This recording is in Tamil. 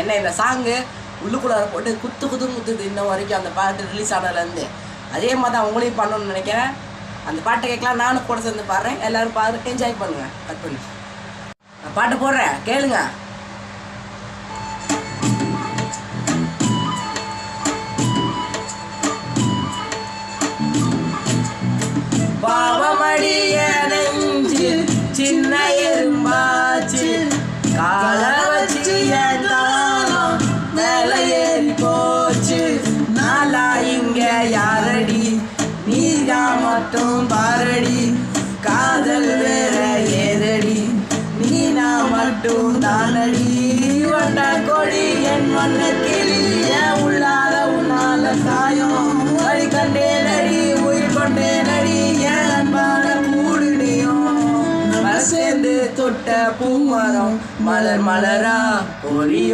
என்ன இந்த சாங்கு உள்ளுக்குள்ளார போட்டு குத்துது இன்ன வரைக்கும் அந்த பாட்டு ரிலீஸ் ஆனதுலேருந்து. அதே மாதிரி தான் உங்களையும் பண்ணணும்னு நினைக்கிறேன். அந்த பாட்டை கேட்கலாம், நானும் கூட சேர்ந்து பாடுறேன். எல்லோரும் பாரு, என்ஜாய் பண்ணுங்க. கட் பண்ணி நான் பாட்டு போடுறேன், கேளுங்க. பாவமடிய நெஞ்சு சின்ன எறும்பாச்சு, கால வச்சு ஏந்தாலும் மேல ஏறி போச்சு. நாளா இங்க யாரடி, நீதா மட்டும் பாரடி, காதல் வேற ஏதடி, நீனா மட்டும் தானடி. வண்ட கொடி என் வண்ண கிளி, என் உள்ளால உன்னால சாயம் வழி கண்டே நடி, உயிர் கொண்டே நடி, என் அன்பான கூடுனியும் சேர்ந்து தொட்ட பூமரம் மலர் மலரா பொரியும்.